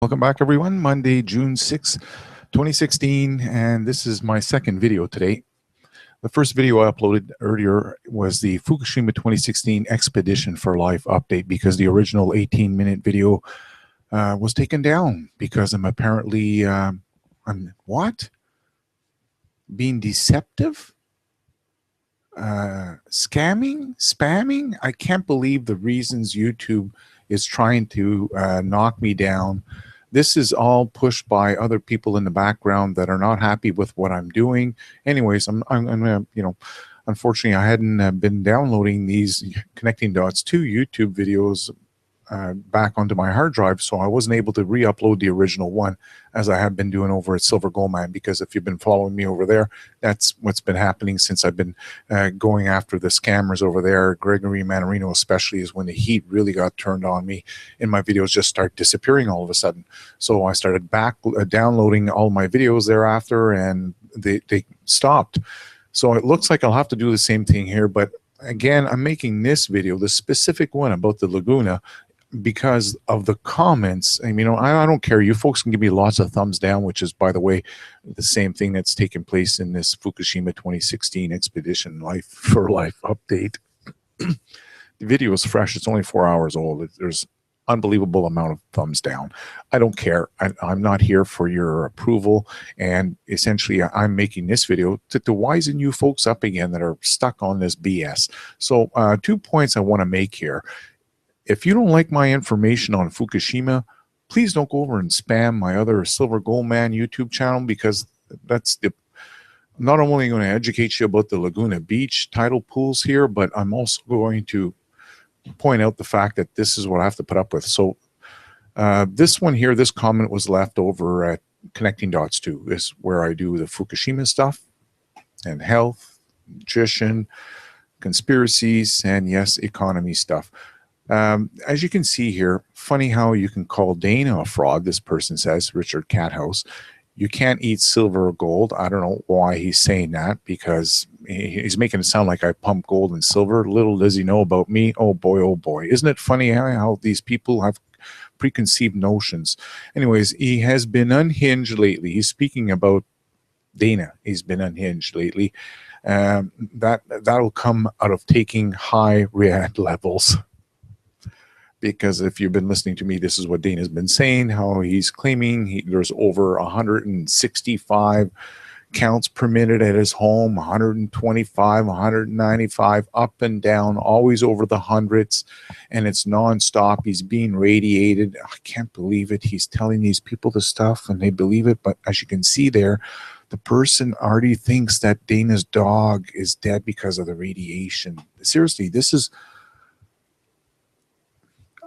Welcome back, everyone. Monday, June 6th, 2016, and this is my second video today. The first video I uploaded earlier was the Fukushima 2016 Expedition for Life update because the original 18-minute video was taken down because I'm apparently, being deceptive? Spamming? I can't believe the reasons YouTube is trying to knock me down. This is all pushed by other people in the background that are not happy with what I'm doing. Anyways, I'm unfortunately, I hadn't been downloading these connecting dots to YouTube videos back onto my hard drive, so I wasn't able to re-upload the original one as I have been doing over at Silver Goldman, because if you've been following me over there, that's what's been happening since I've been going after the scammers over there. Gregory Manarino especially is when the heat really got turned on me and my videos just start disappearing all of a sudden. So I started back downloading all my videos thereafter, and they stopped. So it looks like I'll have to do the same thing here, but again, I'm making this video, the specific one about the Laguna, because of the comments. I mean, I don't care. You folks can give me lots of thumbs down, which is, by the way, the same thing that's taken place in this Fukushima 2016 Expedition for Life update. The video is fresh. It's only 4 hours old. There's unbelievable amount of thumbs down. I don't care. I'm not here for your approval, and essentially I'm making this video to wisen you folks up again that are stuck on this BS. So 2 points I want to make here. If you don't like my information on Fukushima, please don't go over and spam my other Silver Goldman YouTube channel, because that's not only going to educate you about the Laguna Beach tidal pools here, but I'm also going to point out the fact that this is what I have to put up with. So this one here, this comment was left over at Connecting Dots 2, is where I do the Fukushima stuff and health, nutrition, conspiracies, and yes, economy stuff. As you can see here, funny how you can call Dana a fraud. This person says, Richard Cathouse, you can't eat silver or gold. I don't know why he's saying that, because he's making it sound like I pump gold and silver. Little does he know about me. Oh boy, oh boy. Isn't it funny how these people have preconceived notions? Anyways, he has been unhinged lately. He's speaking about Dana. He's been unhinged lately. That'll come out of taking high rad levels. Because if you've been listening to me, this is what Dana's been saying, how he's claiming there's over 165 counts per minute at his home, 125, 195, up and down, always over the hundreds, and it's nonstop. He's being radiated. I can't believe it. He's telling these people the stuff and they believe it, but as you can see there, the person already thinks that Dana's dog is dead because of the radiation. Seriously, this is...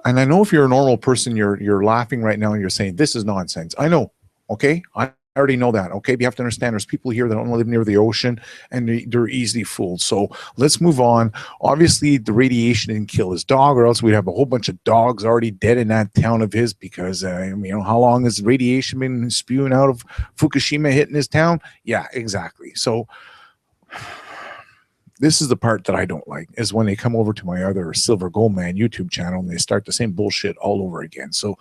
And I know if you're a normal person, you're laughing right now and you're saying, this is nonsense. I know, okay? I already know that, okay? But you have to understand there's people here that don't live near the ocean and they're easily fooled. So let's move on. Obviously, the radiation didn't kill his dog, or else we'd have a whole bunch of dogs already dead in that town of his, because, how long has radiation been spewing out of Fukushima hitting his town? Yeah, exactly. So... this is the part that I don't like, is when they come over to my other Silver Goldman YouTube channel and they start the same bullshit all over again. So,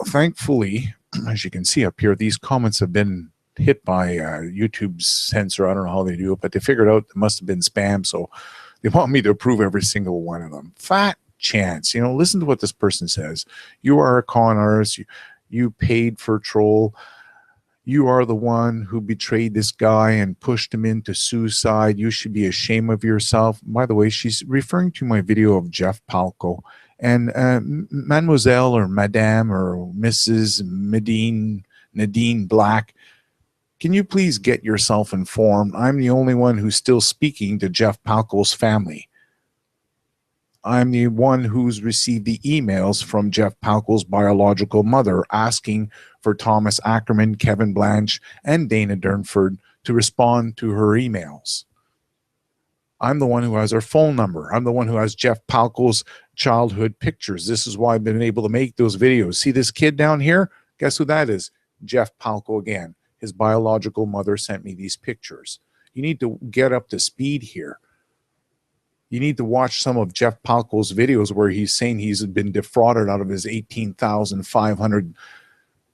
thankfully, as you can see up here, these comments have been hit by YouTube's censor. I don't know how they do it, but they figured out it must have been spam. So they want me to approve every single one of them. Fat chance. Listen to what this person says. You are a con artist. You paid for troll. You are the one who betrayed this guy and pushed him into suicide. You should be ashamed of yourself. By the way, she's referring to my video of Jeff Palco. And Mademoiselle or Madame or Mrs. Nadine Black, can you please get yourself informed? I'm the only one who's still speaking to Jeff Palco's family. I'm the one who's received the emails from Jeff Palco's biological mother asking for Thomas Ackerman, Kevin Blanch, and Dana Durnford to respond to her emails. I'm the one who has her phone number. I'm the one who has Jeff Palco's childhood pictures. This is why I've been able to make those videos. See this kid down here? Guess who that is? Jeff Palco again. His biological mother sent me these pictures. You need to get up to speed here. You need to watch some of Jeff Palco's videos where he's saying he's been defrauded out of his $18,500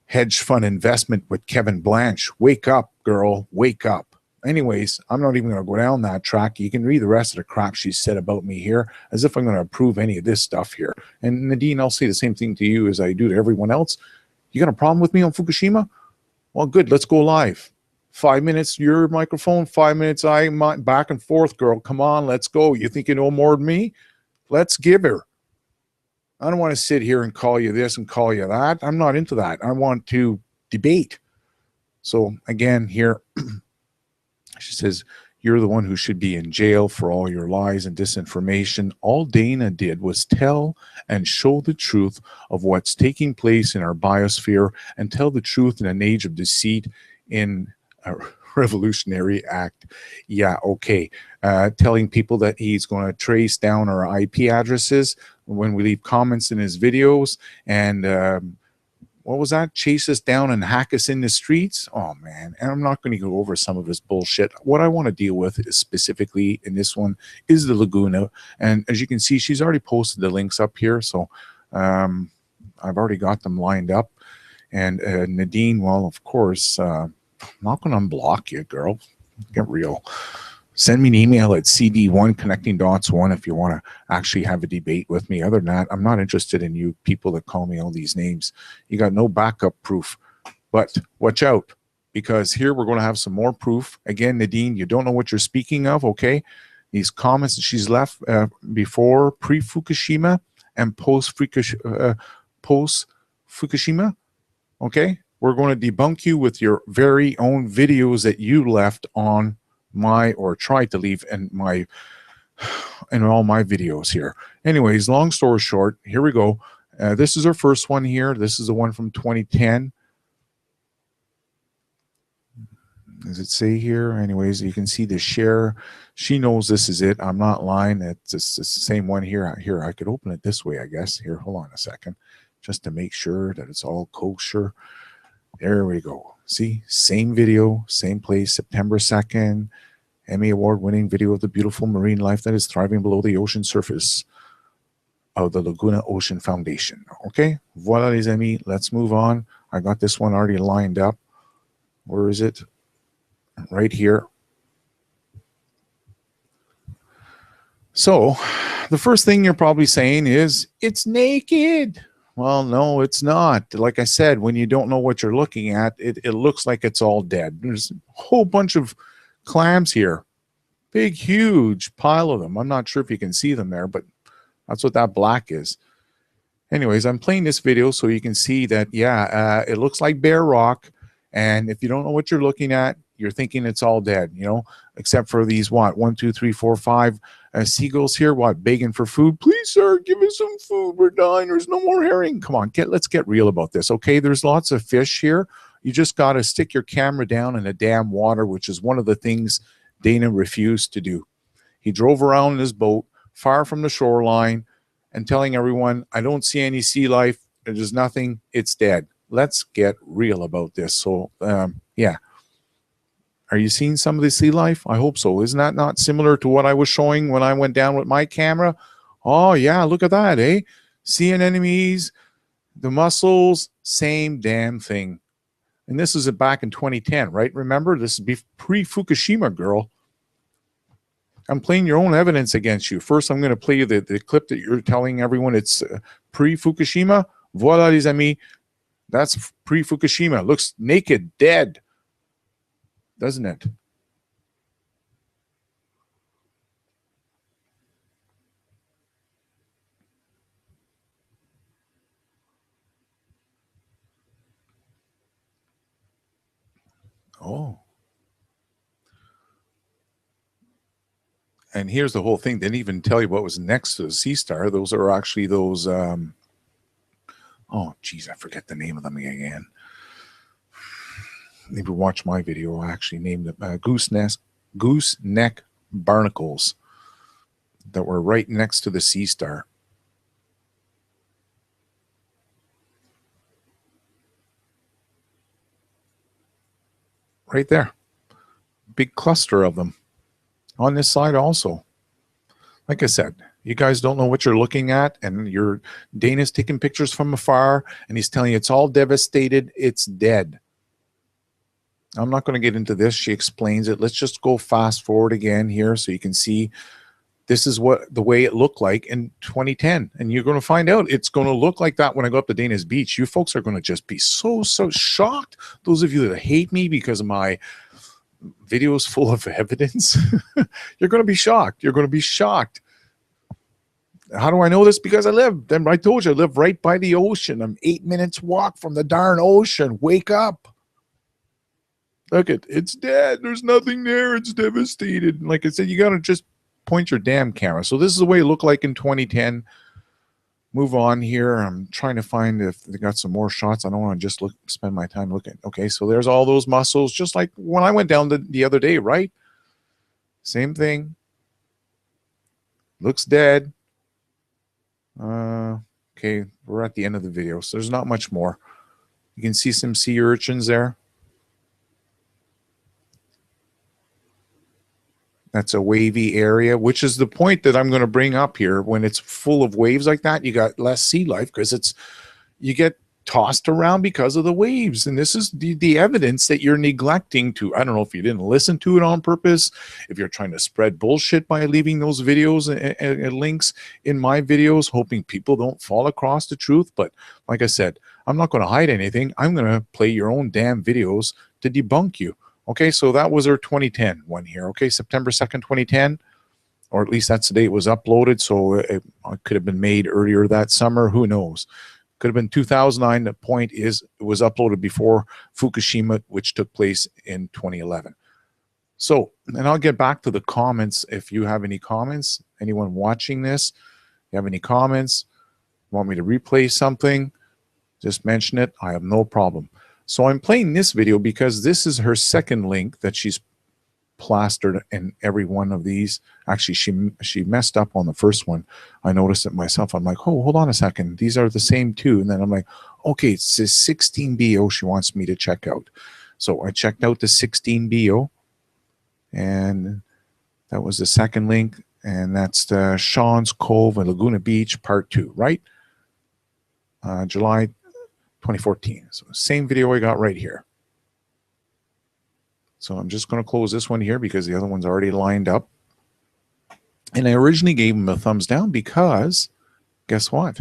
hedge fund investment with Kevin Blanch. Wake up, girl, wake up. Anyways, I'm not even going to go down that track. You can read the rest of the crap she said about me here, as if I'm going to approve any of this stuff here. And Nadine, I'll say the same thing to you as I do to everyone else. You got a problem with me on Fukushima? Well, good. Let's go live. 5 minutes your microphone, 5 minutes back and forth, girl. Come on, let's go. You think you know more than me? Let's give her. I don't want to sit here and call you this and call you that. I'm not into that. I want to debate. So again, here she says, you're the one who should be in jail for all your lies and disinformation. All Dana did was tell and show the truth of what's taking place in our biosphere, and tell the truth in an age of deceit in a revolutionary act. Yeah, okay. Telling people that he's going to trace down our IP addresses when we leave comments in his videos, and what was that? Chase us down and hack us in the streets? Oh, man. And I'm not going to go over some of his bullshit. What I want to deal with is specifically in this one is the Laguna. And as you can see, she's already posted the links up here. So I've already got them lined up. And Nadine, well, of course, I'm not going to unblock you, girl. Get real. Send me an email at cd1connectingdots1 if you want to actually have a debate with me. Other than that, I'm not interested in you people that call me all these names. You got no backup proof. But watch out, because here we're going to have some more proof. Again, Nadine, you don't know what you're speaking of, okay? These comments that she's left before pre-Fukushima and post-Fukushima, okay? We're going to debunk you with your very own videos that you left on my, or tried to leave in my, in all my videos here. Anyways, long story short, here we go. This is our first one here. This is the one from 2010. Does it say here? Anyways, you can see the share. She knows this is it. I'm not lying. It's the same one here. Here, I could open it this way, I guess. Here, hold on a second, just to make sure that it's all kosher. There we go. See, same video, same place, September 2nd. Emmy Award-winning video of the beautiful marine life that is thriving below the ocean surface of the Laguna Ocean Foundation. Okay, voila, les amis. Let's move on. I got this one already lined up. Where is it? Right here. So, the first thing you're probably saying is, it's naked. Well, no, it's not. Like I said, when you don't know what you're looking at, it looks like it's all dead. There's a whole bunch of clams here. Big, huge pile of them. I'm not sure if you can see them there, but that's what that black is. Anyways, I'm playing this video so you can see that, yeah, it looks like bare rock. And if you don't know what you're looking at, you're thinking it's all dead, you know, except for these, what, 1, 2, 3, 4, 5 seagulls here, what, begging for food. Please, sir, give us some food. We're dying. There's no more herring. Come on, let's get real about this, okay? There's lots of fish here. You just got to stick your camera down in the damn water, which is one of the things Dana refused to do. He drove around in his boat far from the shoreline and telling everyone, I don't see any sea life. There's nothing. It's dead. Let's get real about this. So, yeah. Are you seeing some of the sea life? I hope so. Isn't that not similar to what I was showing when I went down with my camera? Oh, yeah, look at that, eh? Sea anemones, the mussels, same damn thing. And this is back in 2010, right? Remember, this is pre-Fukushima, girl. I'm playing your own evidence against you. First, I'm going to play you the clip that you're telling everyone it's pre-Fukushima. Voila, les amis. That's pre-Fukushima. Looks naked, dead. Doesn't it? Oh. And here's the whole thing. They didn't even tell you what was next to the sea star. Those are actually those, oh, geez, I forget the name of them again. Maybe watch my video. I actually named them gooseneck barnacles that were right next to the sea star. Right there. Big cluster of them. On this side also. Like I said, You guys don't know what you're looking at, and Dana's taking pictures from afar, and he's telling you it's all devastated. It's dead. I'm not going to get into this. She explains it. Let's just go fast forward again here so you can see this is what the way it looked like in 2010. And you're going to find out it's going to look like that when I go up to Dana's Beach. You folks are going to just be so shocked. Those of you that hate me because of my videos full of evidence, you're going to be shocked. You're going to be shocked. How do I know this? Because I told you, I live right by the ocean. I'm 8 minutes walk from the darn ocean. Wake up. Look, it's dead. There's nothing there. It's devastated. And like I said, you got to just point your damn camera. So this is the way it looked like in 2010. Move on here. I'm trying to find if they got some more shots. I don't want to just spend my time looking. Okay, so there's all those muscles, just like when I went down the other day, right? Same thing. Looks dead. Okay, we're at the end of the video, so there's not much more. You can see some sea urchins there. That's a wavy area, which is the point that I'm going to bring up here. When it's full of waves like that, you got less sea life because you get tossed around because of the waves. And this is the evidence that you're neglecting to. I don't know if you didn't listen to it on purpose, if you're trying to spread bullshit by leaving those videos and links in my videos, hoping people don't fall across the truth. But like I said, I'm not going to hide anything. I'm going to play your own damn videos to debunk you. Okay, so that was our 2010 one here. Okay, September 2nd, 2010, or at least that's the day it was uploaded. So it could have been made earlier that summer. Who knows? Could have been 2009. The point is it was uploaded before Fukushima, which took place in 2011. So, and I'll get back to the comments. If you have any comments, anyone watching this, you have any comments, want me to replay something, just mention it. I have no problem. So I'm playing this video because this is her second link that she's plastered in every one of these. Actually, she messed up on the first one. I noticed it myself. I'm like, oh, hold on a second. These are the same two. And then I'm like, okay, it's this 16BO she wants me to check out. So I checked out the 16BO, and that was the second link. And that's the Sean's Cove and Laguna Beach Part 2, right? July 2014. So same video I got right here. So I'm just going to close this one here because the other one's already lined up. And I originally gave him a thumbs down because, guess what?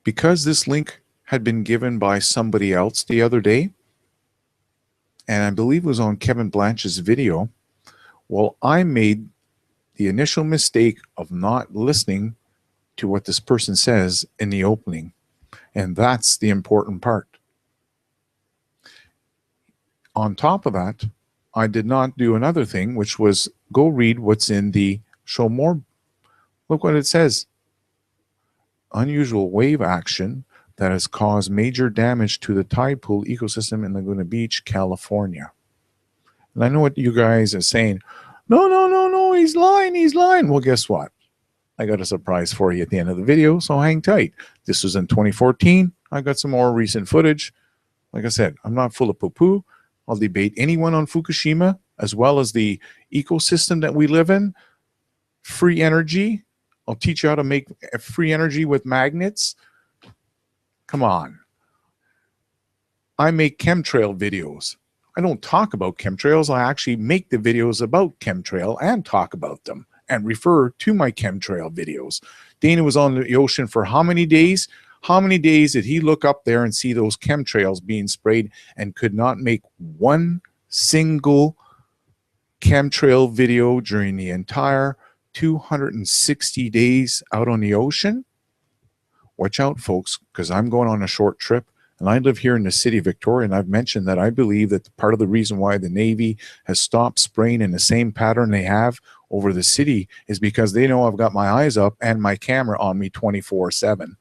Because this link had been given by somebody else the other day, and I believe it was on Kevin Blanch's video, well, I made the initial mistake of not listening to what this person says in the opening. And that's the important part. On top of that, I did not do another thing, which was go read what's in the show more. Look what it says. Unusual wave action that has caused major damage to the tide pool ecosystem in Laguna Beach, California. And I know what you guys are saying. No, he's lying. Well, guess what? I got a surprise for you at the end of the video, so hang tight. This was in 2014. I got some more recent footage. Like I said, I'm not full of poo-poo. I'll debate anyone on Fukushima, as well as the ecosystem that we live in. Free energy. I'll teach you how to make free energy with magnets. Come on. I make chemtrail videos. I don't talk about chemtrails. I actually make the videos about chemtrail and talk about them and refer to my chemtrail videos. Dana was on the ocean for how many days? How many days did he look up there and see those chemtrails being sprayed and could not make one single chemtrail video during the entire 260 days out on the ocean? Watch out, folks, because I'm going on a short trip, and I live here in the city of Victoria, and I've mentioned that I believe that part of the reason why the Navy has stopped spraying in the same pattern they have over the city is because they know I've got my eyes up and my camera on me 24/7.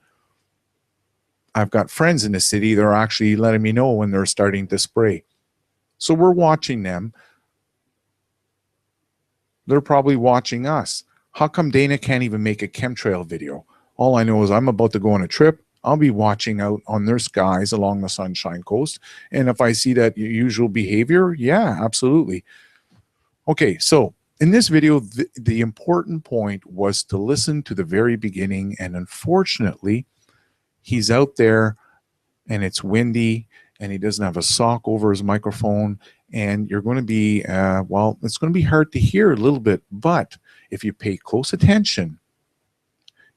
I've got friends in the city that are actually letting me know when they're starting to spray. So we're watching them. They're probably watching us. How come Dana can't even make a chemtrail video? All I know is I'm about to go on a trip. I'll be watching out on their skies along the Sunshine Coast. And if I see that usual behavior, yeah, absolutely. Okay, so in this video, the important point was to listen to the very beginning, and unfortunately, he's out there and it's windy and he doesn't have a sock over his microphone, and you're going to be, well, it's going to be hard to hear a little bit, but if you pay close attention,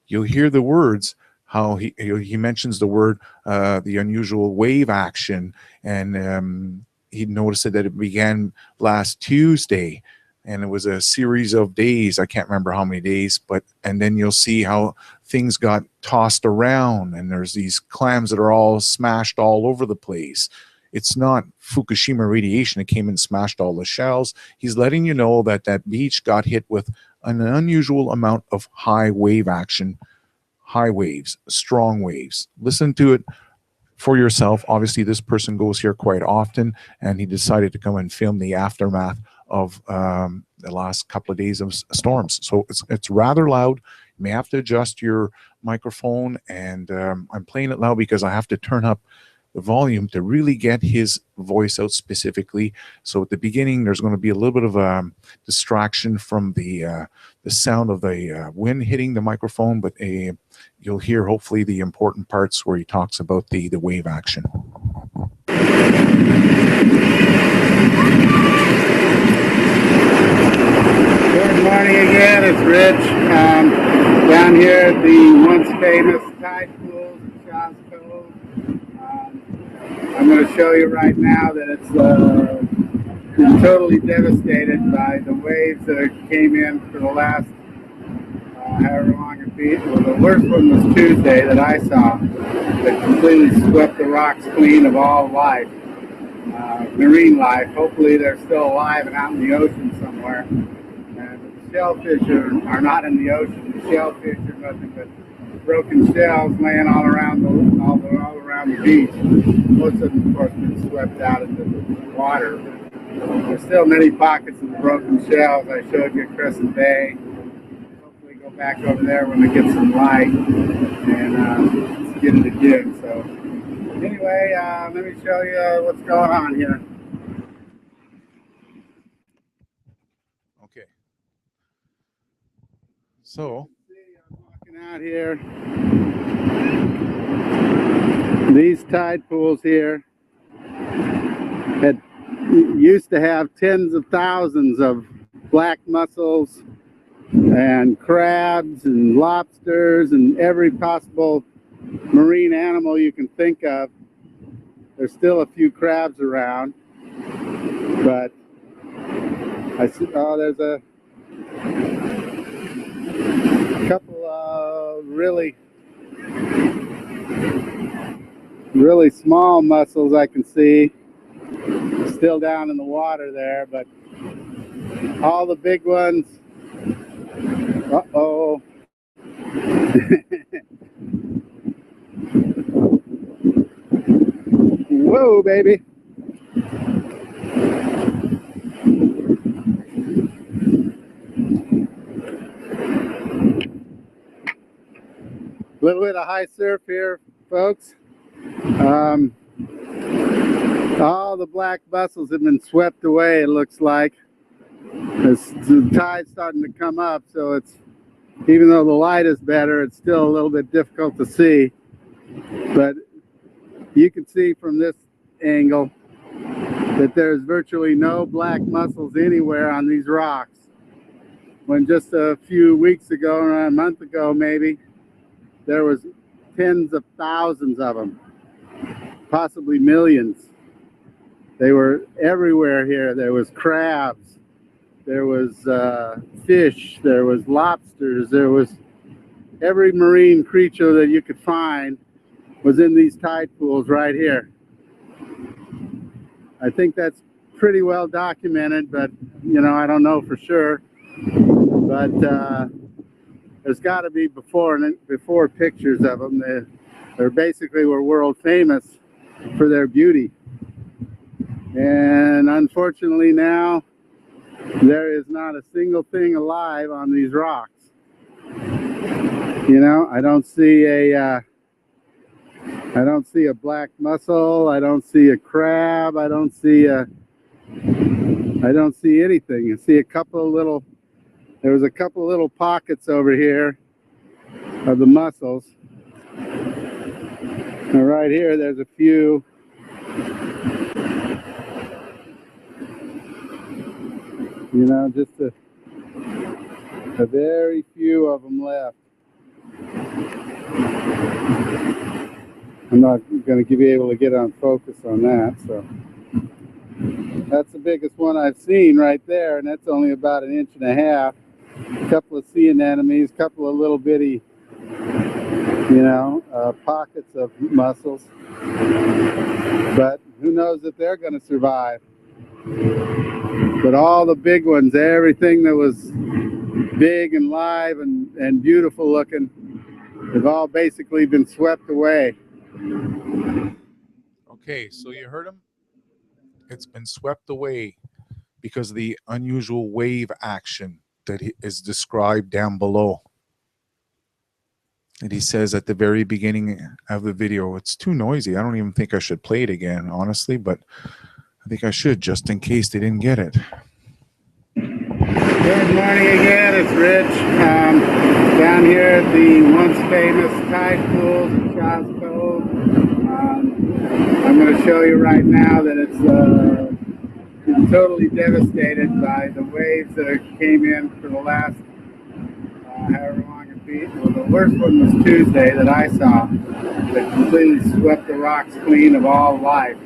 you'll hear the words, how he mentions the word, the unusual wave action, and he noticed that it began last Tuesday, and it was a series of days. I can't remember how many days, but and then you'll see how things got tossed around, and there's these clams that are all smashed all over the place. It's not Fukushima radiation that came and smashed all the shells. He's letting you know that that beach got hit with an unusual amount of high wave action, high waves, strong waves. Listen to it for yourself. Obviously, this person goes here quite often, and he decided to come and film the aftermath of the last couple of days of storms. So it's rather loud. You may have to adjust your microphone, and I'm playing it loud because I have to turn up the volume to really get his voice out specifically. So at the beginning, there's going to be a little bit of a distraction from the sound of the wind hitting the microphone, but you'll hear hopefully the important parts where he talks about the wave action. Good morning again, it's Rich. Down here at the once famous tide pools in Shaw's Cove. I'm going to show you right now that it's been totally devastated by the waves that came in for the last however long it be. Well, the worst one was Tuesday that I saw, that completely swept the rocks clean of all life, marine life. Hopefully they're still alive and out in the ocean somewhere. And the shellfish are not in the ocean. The shellfish are nothing but broken shells laying all around the beach. Most of them, of course, been swept out into the water. There's still many pockets of broken shells. I showed you Crescent Bay. Hopefully go back over there when I get some light and get it again. So anyway, let me show you what's going on here. Okay. So I'm walking out here. These tide pools here used to have tens of thousands of black mussels and crabs and lobsters and every possible marine animal you can think of. There's still a few crabs around, but I see, oh, there's a couple of really small mussels I can see still down in the water there, but all the big ones, uh-oh. Whoa, baby. A little bit of high surf here, folks. All the black mussels have been swept away, it looks like. The tide's starting to come up, so it's, even though the light is better, it's still a little bit difficult to see. But you can see from this angle that there's virtually no black mussels anywhere on these rocks. When just a few weeks ago, or a month ago maybe, there was tens of thousands of them, possibly millions. They were everywhere here. There was crabs, there was fish, there was lobsters, there was every marine creature that you could find was in these tide pools right here. I think that's pretty well documented, but you know, I don't know for sure. But there's got to be before pictures of them. They basically were world famous for their beauty. And unfortunately now, there is not a single thing alive on these rocks. You know, I don't see a black mussel. I don't see a crab. I don't see I don't see anything. You see a couple of little, there was a couple of little pockets over here of the mussels. And right here, there's a few. You know, just a very few of them left. I'm not going to be able to get on focus on that, so that's the biggest one I've seen right there, and that's only about 1.5 inches. A couple of sea anemones, a couple of little bitty, you know, pockets of mussels, but who knows if they're going to survive. But all the big ones, everything that was big and live and beautiful looking, have all basically been swept away. Okay, so you heard him? It's been swept away because of the unusual wave action that is described down below. And he says at the very beginning of the video, it's too noisy. I don't even think I should play it again, honestly, but I think I should just in case they didn't get it. Good morning again, it's Rich. Down here at the once famous tide pools in Shaw's Cove. I'm going to show you right now that it's totally devastated by the waves that came in for the last however long it be. Well, the worst one was Tuesday that I saw, that completely swept the rocks clean of all life.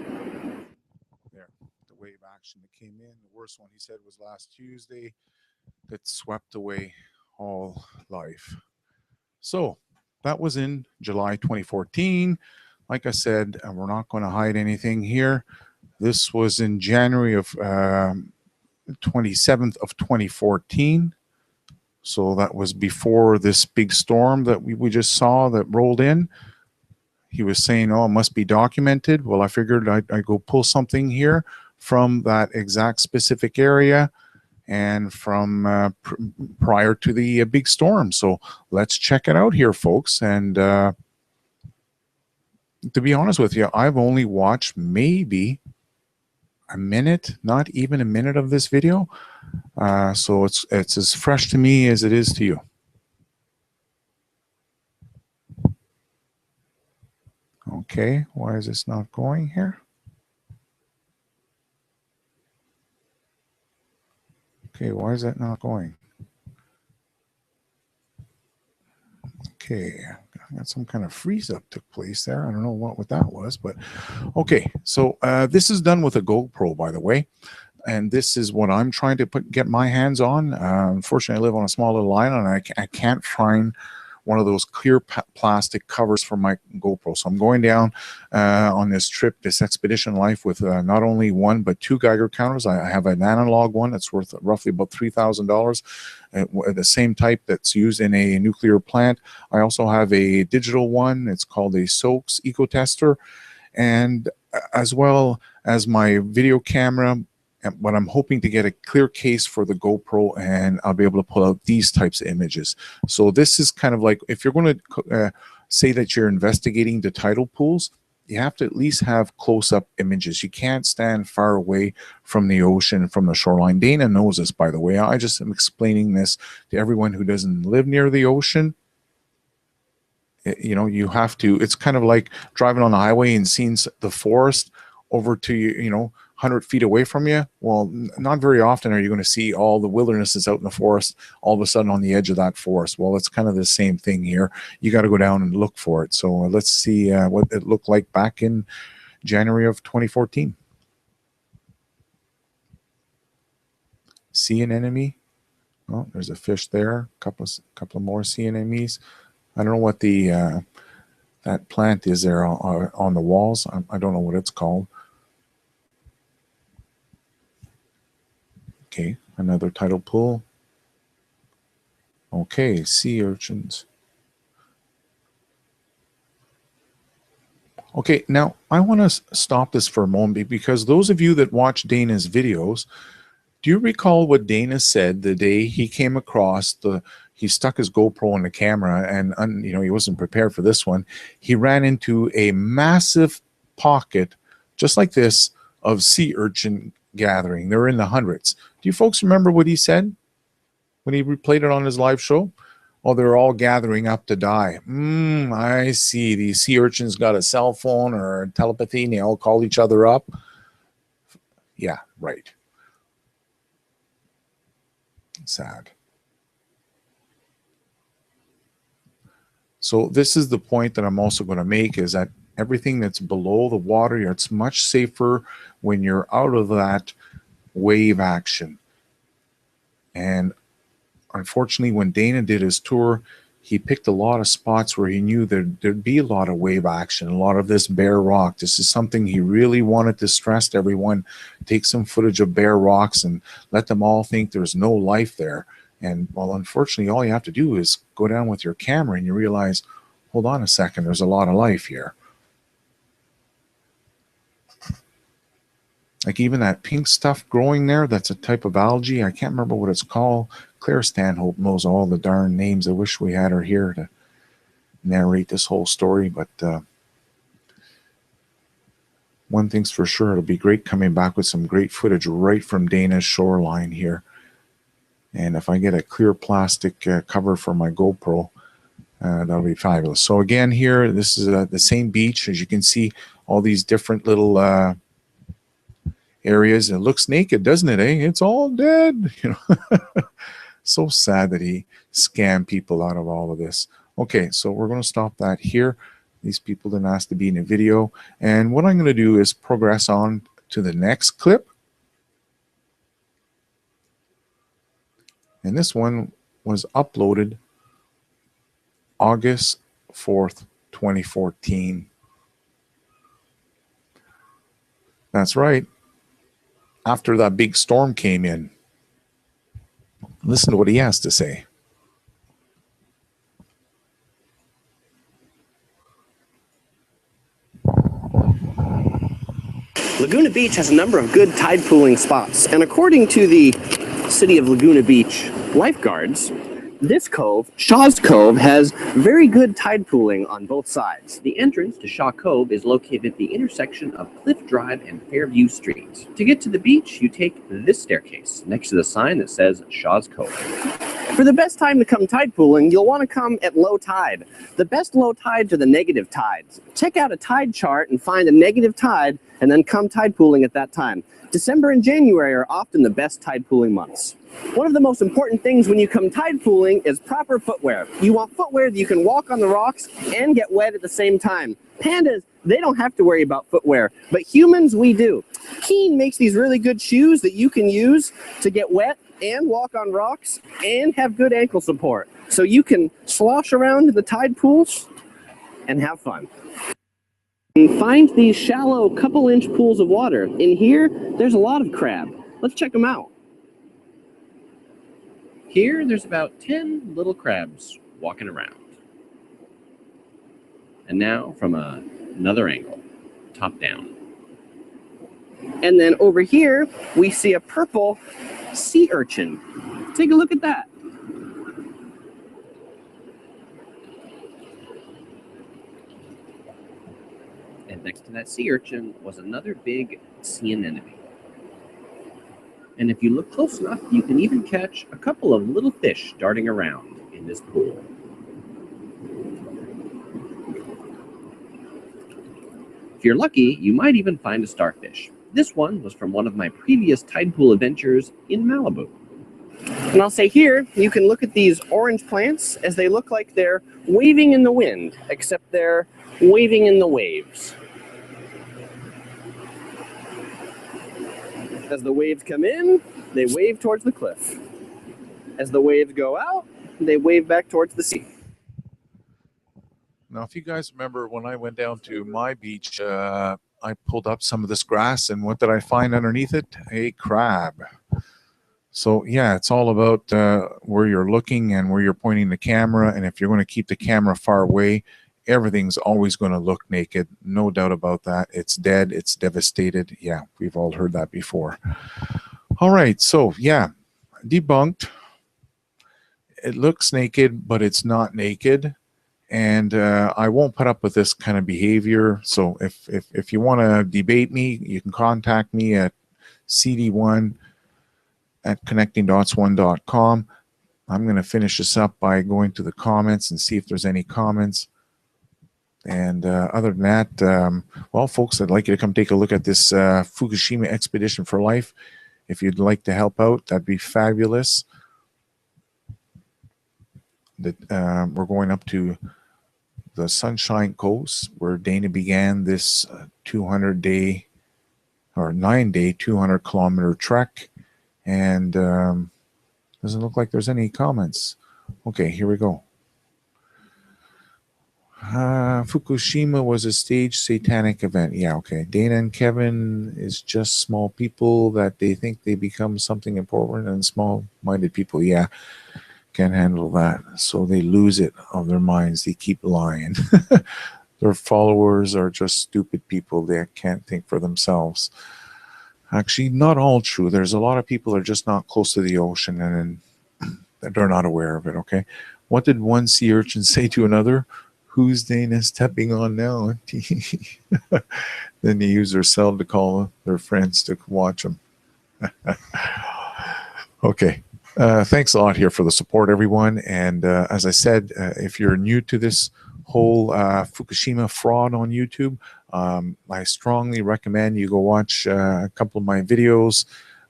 There, the wave action that came in. The worst one, he said, was last Tuesday, that swept away all life. So that was in July 2014. Like I said, we're not going to hide anything here. This was in January of 27th of 2014. So that was before this big storm that we just saw that rolled in. He was saying, oh, it must be documented. Well, I figured I'd go pull something here from that exact specific area and from prior to the big storm. So let's check it out here, folks. And to be honest with you, I've only watched maybe a minute, not even a minute of this video. So it's as fresh to me as it is to you. Okay, why is this not going here? Okay, why is that not going? Okay, I got some kind of freeze up took place there. I don't know what that was, but okay. So this is done with a GoPro, by the way. And this is what I'm trying to get my hands on. Unfortunately, I live on a small little island, and I can't find one of those clear plastic covers for my GoPro. So I'm going down on this trip, this expedition life, with not only one but two Geiger counters. I have an analog one that's worth roughly about $3,000, the same type that's used in a nuclear plant. I also have a digital one. It's called a SOAKS Eco Tester, and as well as my video camera. But I'm hoping to get a clear case for the GoPro, and I'll be able to pull out these types of images. So this is kind of like, if you're going to say that you're investigating the tidal pools, you have to at least have close-up images. You can't stand far away from the ocean, from the shoreline. Dana knows this, by the way. I just am explaining this to everyone who doesn't live near the ocean. You know, you have to, it's kind of like driving on the highway and seeing the forest over to you, 100 feet away from you. Well, not very often are you going to see all the wildernesses out in the forest all of a sudden on the edge of that forest. Well, it's kind of the same thing here. You got to go down and look for it. So let's see what it looked like back in January of 2014. Sea anemone. Oh, there's a fish there. Couple of more sea anemones. I don't know what the that plant is there on the walls. I don't know what it's called. Okay, another tidal pool. Okay, sea urchins. Okay, now I want to stop this for a moment, because those of you that watch Dana's videos, do you recall what Dana said the day he came across he stuck his GoPro on the camera, and he wasn't prepared for this one. He ran into a massive pocket, just like this, of sea urchin gathering. They're in the hundreds. Do you folks remember what he said when he replayed it on his live show? Oh, they're all gathering up to die. I see. These sea urchins got a cell phone or telepathy and they all call each other up. Yeah, right. Sad. So this is the point that I'm also going to make, is that everything that's below the water, it's much safer when you're out of that wave action. And unfortunately, when Dana did his tour, he picked a lot of spots where he knew there'd be a lot of wave action, a lot of this bare rock. This is something he really wanted to stress to everyone. Take some footage of bare rocks and let them all think there's no life there. And well, unfortunately, all you have to do is go down with your camera and you realize, hold on a second, there's a lot of life here. Like even that pink stuff growing there, that's a type of algae. I can't remember what it's called. Claire Stanhope knows all the darn names. I wish we had her here to narrate this whole story. But one thing's for sure, it'll be great coming back with some great footage right from Dana's shoreline here. And if I get a clear plastic cover for my GoPro, that'll be fabulous. So again here, this is the same beach. As you can see, all these different little areas. It looks naked, doesn't it? It's all dead. You know, so sad that he scammed people out of all of this. Okay, so we're going to stop that here. These people didn't ask to be in a video. And what I'm going to do is progress on to the next clip. And this one was uploaded August 4th, 2014. That's right. After that big storm came in. Listen to what he has to say. Laguna Beach has a number of good tide pooling spots, and according to the City of Laguna Beach lifeguards, this cove, Shaw's Cove, has very good tide pooling on both sides. The entrance to Shaw Cove is located at the intersection of Cliff Drive and Fairview Streets. To get to the beach, you take this staircase next to the sign that says Shaw's Cove. For the best time to come tide pooling, you'll want to come at low tide. The best low tides are the negative tides. Check out a tide chart and find a negative tide, and then come tide pooling at that time. December and January are often the best tide pooling months. One of the most important things when you come tide pooling is proper footwear. You want footwear that you can walk on the rocks and get wet at the same time. Pandas, they don't have to worry about footwear, but humans, we do. Keen makes these really good shoes that you can use to get wet and walk on rocks and have good ankle support. So you can slosh around in the tide pools and have fun. And find these shallow couple-inch pools of water. In here, there's a lot of crab. Let's check them out. Here, there's about 10 little crabs walking around. And now, from another angle, top down. And then over here, we see a purple sea urchin. Take a look at that. And next to that sea urchin was another big sea anemone. And if you look close enough, you can even catch a couple of little fish darting around in this pool. If you're lucky, you might even find a starfish. This one was from one of my previous tide pool adventures in Malibu. And I'll say here, you can look at these orange plants as they look like they're waving in the wind, except they're waving in the waves. As the waves come in, they wave towards the cliff. As the waves go out, they wave back towards the sea. Now, if you guys remember when I went down to my beach, I pulled up some of this grass, and what did I find underneath it? A crab. So yeah, it's all about where you're looking and where you're pointing the camera. And if you're going to keep the camera far away, everything's always going to look naked. No doubt about that. It's dead. It's devastated. Yeah, we've all heard that before. All right. So yeah, debunked. It looks naked, but it's not naked. And I won't put up with this kind of behavior. So if you want to debate me, you can contact me at cd1 at connectingdots1.com. I'm going to finish this up by going to the comments and see if there's any comments. And other than that, well, folks, I'd like you to come take a look at this Fukushima Expedition for Life. If you'd like to help out, that'd be fabulous. We're going up to the Sunshine Coast, where Dana began this 200-day or 9-day 200-kilometer trek. And doesn't look like there's any comments. Okay, here we go. Fukushima was a staged satanic event. Yeah, okay. Dana and Kevin is just small people that they think they become something important, and small-minded people, yeah, can't handle that. So they lose it of their minds. They keep lying. Their followers are just stupid people. They can't think for themselves. Actually, not all true. There's a lot of people that are just not close to the ocean, and they're not aware of it, okay? What did one sea urchin say to another? Who's Dana stepping on now? Then they use their cell to call their friends to watch them. Okay. Thanks a lot here for the support, everyone. And as I said, if you're new to this whole Fukushima fraud on YouTube, I strongly recommend you go watch a couple of my videos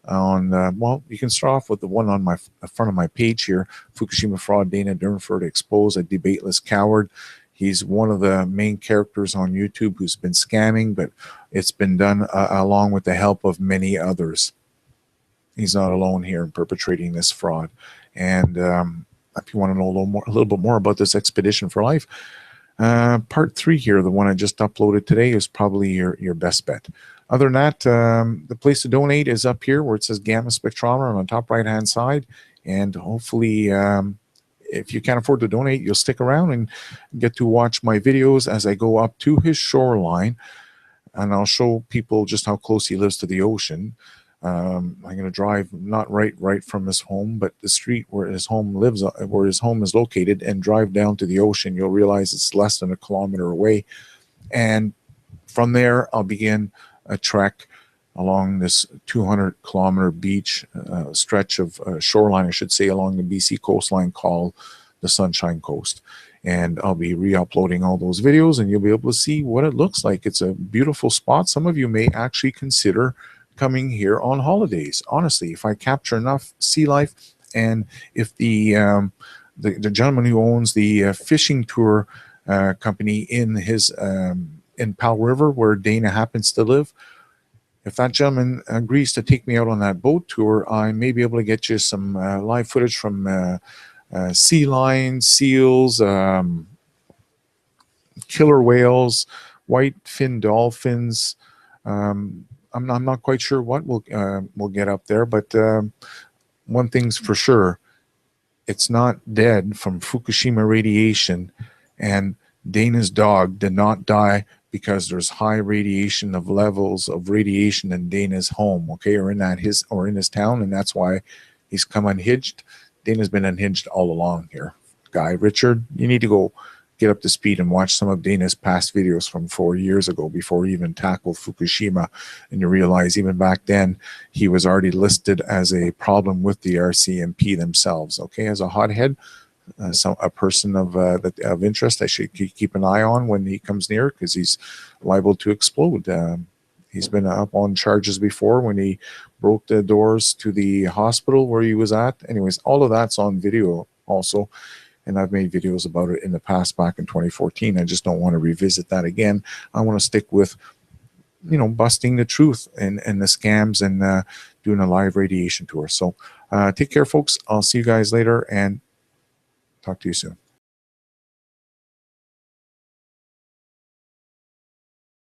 on, well, you can start off with the one on my front of my page here, Fukushima Fraud, Dana Durnford Exposed, a Debateless Coward. He's one of the main characters on YouTube who's been scamming, but it's been done along with the help of many others. He's not alone here in perpetrating this fraud. And if you want to know a little bit more about this Expedition for Life, part 3 here, the one I just uploaded today, is probably your best bet. Other than that, the place to donate is up here where it says Gamma Spectrometer on the top right-hand side. And hopefully, if you can't afford to donate, you'll stick around and get to watch my videos as I go up to his shoreline. And I'll show people just how close he lives to the ocean. I'm going to drive not right from his home, but the street where his home lives, where his home is located, and drive down to the ocean. You'll realize it's less than a kilometer away. And from there, I'll begin a trek along this 200-kilometer beach stretch of shoreline, I should say, along the BC coastline called the Sunshine Coast. And I'll be re-uploading all those videos, and you'll be able to see what it looks like. It's a beautiful spot. Some of you may actually consider coming here on holidays. Honestly, if I capture enough sea life, and if the gentleman who owns the fishing tour company in his in Powell River, where Dana happens to live, if that gentleman agrees to take me out on that boat tour, I may be able to get you some live footage from sea lions, seals, killer whales, white fin dolphins. I'm not quite sure what we'll get up there, but one thing's for sure, it's not dead from Fukushima radiation, and Dana's dog did not die because there's high radiation of levels of radiation in Dana's home, okay, or in his town, and that's why he's come unhinged. Dana's been unhinged all along here. Guy Richard, you need to go get up to speed and watch some of Dana's past videos from 4 years ago before he even tackled Fukushima, and you realize even back then he was already listed as a problem with the RCMP themselves, okay, as a hothead. A person of interest I should keep an eye on when he comes near, because he's liable to explode. He's been up on charges before when he broke the doors to the hospital where he was at. Anyways, all of that's on video also, and I've made videos about it in the past back in 2014. I just don't want to revisit that again. I want to stick with, you know, busting the truth and the scams and doing a live radiation tour. So take care, folks. I'll see you guys later, and talk to you soon.